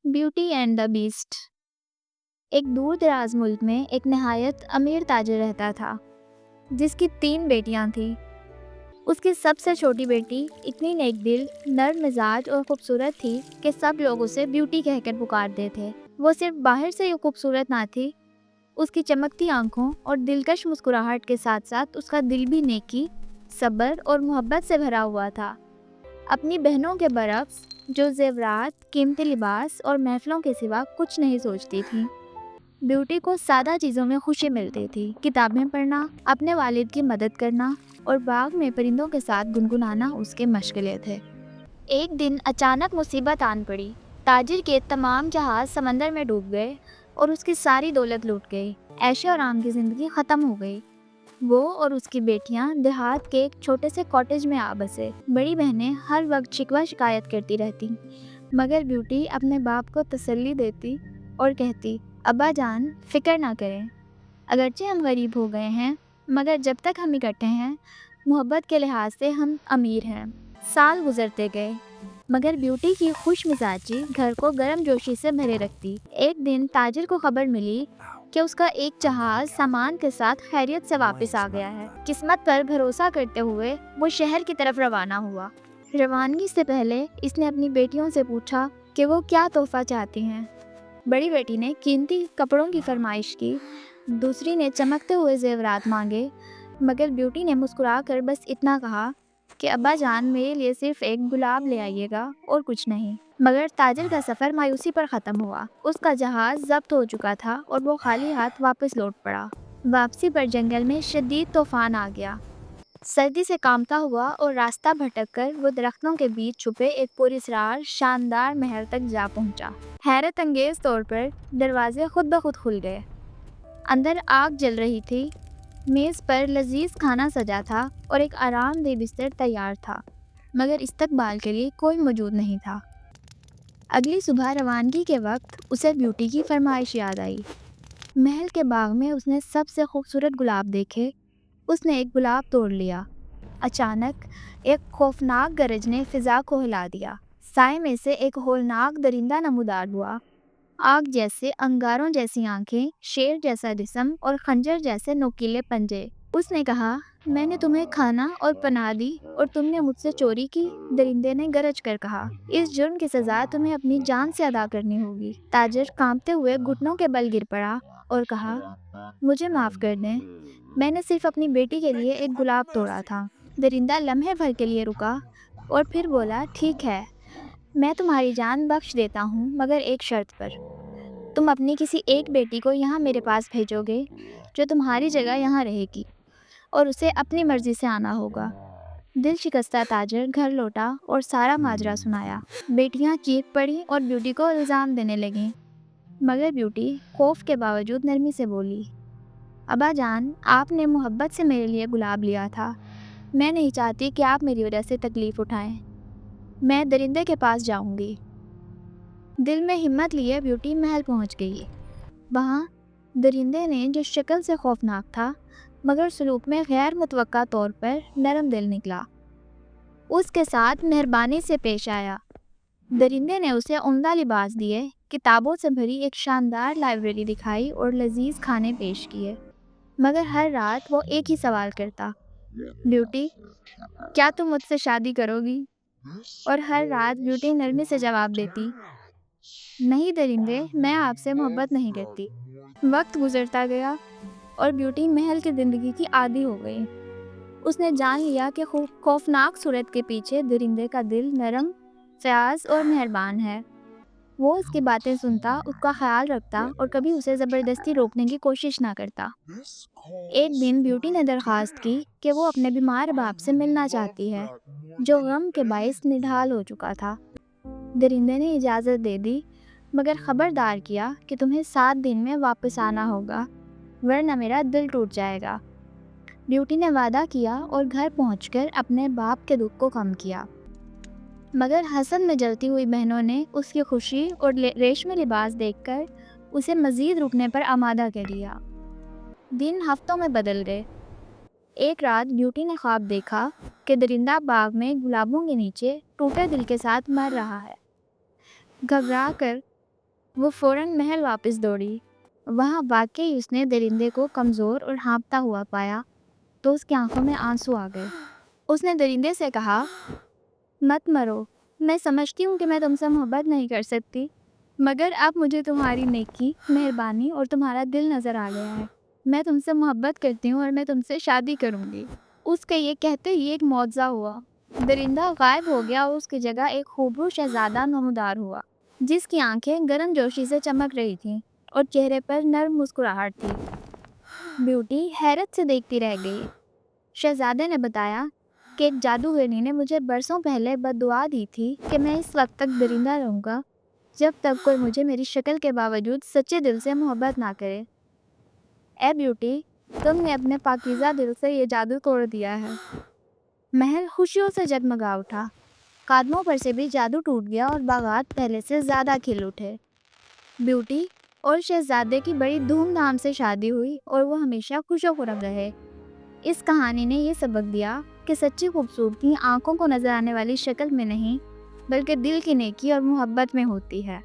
Beauty and the beast. एक दूर दराज मुल्क में एक नहायत अमीर ताजिर रहता था जिसकी 3 बेटियां थीं। उसकी सबसे छोटी बेटी इतनी नेक दिल, नर्म मिजाज और खूबसूरत थी कि सब लोग उसे ब्यूटी कहकर पुकारते थे। वो सिर्फ बाहर से ही खूबसूरत ना थी, उसकी चमकती आंखों और दिलकश मुस्कुराहट के साथ साथ उसका दिल भी नेकी, सब्र और मोहब्बत से भरा हुआ था। अपनी बहनों के बरक्स जो जेवरात, कीमती लिबास और महफिलों के सिवा कुछ नहीं सोचती थी। ब्यूटी को सादा चीज़ों में खुशी मिलती थी। किताबें पढ़ना, अपने वालिद की मदद करना और बाग में परिंदों के साथ गुनगुनाना उसके मशगले थे। एक दिन अचानक मुसीबत आन पड़ी। ताजिर के तमाम जहाज समंदर में डूब गए और उसकी सारी दौलत लूट गई। ऐशो आराम की ज़िंदगी ख़त्म हो गई। वो और उसकी बेटियां देहात के एक छोटे से कॉटेज में आ बसे। बड़ी बहनें हर वक्त शिकवा शिकायत करती रहती, मगर ब्यूटी अपने बाप को तसल्ली देती और कहती, अब्बा जान फिक्र ना करें, अगरचे हम गरीब हो गए हैं मगर जब तक हम इकट्ठे हैं मोहब्बत के लिहाज से हम अमीर हैं। साल गुजरते गए मगर ब्यूटी की खुश मिजाजी घर को गर्म जोशी से भरे रखती। एक दिन ताजिर को खबर मिली कि उसका एक जहाज सामान के साथ खैरियत से वापस आ गया है। किस्मत पर भरोसा करते हुए वो शहर की तरफ रवाना हुआ। रवानगी से पहले इसने अपनी बेटियों से पूछा कि वो क्या तोहफा चाहती हैं। बड़ी बेटी ने कीमती कपड़ों की फरमाइश की, दूसरी ने चमकते हुए जेवरात मांगे, मगर ब्यूटी ने मुस्कुराकर बस इतना कहा कि अब्बा जान मेरे लिए सिर्फ एक गुलाब ले आइएगा और कुछ नहीं। मगर ताजिर का सफ़र मायूसी पर ख़त्म हुआ। उसका जहाज़ जब्त हो चुका था और वो खाली हाथ वापस लौट पड़ा। वापसी पर जंगल में शदीद तूफान आ गया। सर्दी से कांपता हुआ और रास्ता भटककर वो दरख्तों के बीच छुपे एक पुरस्रार शानदार महल तक जा पहुंचा। हैरत अंगेज तौर पर दरवाजे खुद ब खुद खुल गए। अंदर आग जल रही थी, मेज़ पर लजीज खाना सजा था और एक आरामदेह बिस्तर तैयार था, मगर इस्तकबाल के लिए कोई मौजूद नहीं था। अगली सुबह रवानगी के वक्त उसे ब्यूटी की फरमाइश याद आई। महल के बाग में उसने सबसे खूबसूरत गुलाब देखे। उसने एक गुलाब तोड़ लिया। अचानक एक खौफनाक गरज ने फिजा को हिला दिया। साए में से एक होलनाक दरिंदा नमूदार हुआ। आग जैसे अंगारों जैसी आंखें, शेर जैसा जिस्म और खंजर जैसे नोकीले पंजे। उसने कहा, मैंने तुम्हें खाना और पनाह दी और तुमने मुझसे चोरी की। दरिंदे ने गरज कर कहा, इस जुर्म की सजा तुम्हें अपनी जान से अदा करनी होगी। ताजिर कांपते हुए घुटनों के बल गिर पड़ा और कहा, मुझे माफ़ कर दें, मैंने सिर्फ अपनी बेटी के लिए एक गुलाब तोड़ा था। दरिंदा लम्हे भर के लिए रुका और फिर बोला, ठीक है, मैं तुम्हारी जान बख्श देता हूँ, मगर एक शर्त पर। तुम अपनी किसी एक बेटी को यहाँ मेरे पास भेजोगे जो तुम्हारी जगह यहाँ रहेगी, और उसे अपनी मर्जी से आना होगा। दिल शिकस्ता ताजिर घर लौटा और सारा माजरा सुनाया। बेटियाँ चीख पड़ी और ब्यूटी को इल्ज़ाम देने लगीं, मगर ब्यूटी खौफ के बावजूद नरमी से बोली, अब्बा जान, आपने मोहब्बत से मेरे लिए गुलाब लिया था। मैं नहीं चाहती कि आप मेरी वजह से तकलीफ़ उठाएं। मैं दरिंदे के पास जाऊंगी। दिल में हिम्मत लिए ब्यूटी महल पहुंच गई। वहाँ दरिंदे ने, जो शक्ल से खौफनाक था मगर सलूक में गैर मुतवक्का तौर पर नरम दिल निकला, उसके साथ मेहरबानी से पेश आया। दरिंदे ने उसे उम्दा लिबास दिए, किताबों से भरी एक शानदार लाइब्रेरी दिखाई और लजीज खाने पेश किए। मगर हर रात वो एक ही सवाल करता, ब्यूटी, क्या तुम मुझसे शादी करोगी? और हर रात ब्यूटी नरमी से जवाब देती, नहीं दरिंदे, मैं आपसे मोहब्बत नहीं करती। वक्त गुजरता गया और ब्यूटी महल की ज़िंदगी की आदी हो गई। उसने जान लिया कि खौफनाक सूरत के पीछे दरिंदे का दिल नरम, फ़याज़ और मेहरबान है। वो उसकी बातें सुनता, उसका ख्याल रखता और कभी उसे ज़बरदस्ती रोकने की कोशिश ना करता। एक दिन ब्यूटी ने दरख्वास्त की कि वो अपने बीमार बाप से मिलना चाहती है, जो गम के बाइस निढाल हो चुका था। दरिंदे ने इजाज़त दे दी, मगर ख़बरदार किया कि तुम्हें 7 दिन में वापस आना होगा, वरना मेरा दिल टूट जाएगा। ब्यूटी ने वादा किया और घर पहुंचकर अपने बाप के दुख को कम किया। मगर हसद में जलती हुई बहनों ने उसकी खुशी और रेशमी लिबास देखकर उसे मज़ीद रुकने पर आमादा कर दिया। दिन हफ्तों में बदल गए। एक रात ब्यूटी ने ख्वाब देखा कि दरिंदा बाग में गुलाबों के नीचे टूटे दिल के साथ मर रहा है। घबरा कर وہ فوراً محل واپس دوڑی۔ وہاں واقعی اس نے درندے کو کمزور اور ہانپتا ہوا پایا تو اس کی آنکھوں میں آنسو آ گئے۔ اس نے درندے سے کہا، مت مرو، میں سمجھتی ہوں کہ میں تم سے محبت نہیں کر سکتی، مگر اب مجھے تمہاری نیکی، مہربانی اور تمہارا دل نظر آ گیا ہے۔ میں تم سے محبت کرتی ہوں اور میں تم سے شادی کروں گی۔ اس کے یہ کہتے ہی ایک معجزہ ہوا۔ درندہ غائب ہو گیا اور اس کی جگہ ایک خوبصورت شہزادہ نمودار ہوا، جس کی آنکھیں گرم جوشی سے چمک رہی تھیں اور چہرے پر نرم مسکراہٹ تھی۔ بیوٹی حیرت سے دیکھتی رہ گئی۔ شہزادے نے بتایا کہ ایک جادوگرنی نے مجھے برسوں پہلے بددعا دی تھی کہ میں اس وقت تک درندہ رہوں گا جب تک کوئی مجھے میری شکل کے باوجود سچے دل سے محبت نہ کرے۔ اے بیوٹی، تم نے اپنے پاکیزہ دل سے یہ جادو توڑ دیا ہے۔ محل خوشیوں سے جگمگا اٹھا، قدموں پر سے بھی جادو ٹوٹ گیا اور باغات پہلے سے زیادہ کھل اٹھے۔ بیوٹی اور شہزادے کی بڑی دھوم دھام سے شادی ہوئی اور وہ ہمیشہ خوش و خرم رہے۔ اس کہانی نے یہ سبق دیا کہ سچی خوبصورتی آنکھوں کو نظر آنے والی شکل میں نہیں، بلکہ دل کی نیکی اور محبت میں ہوتی ہے۔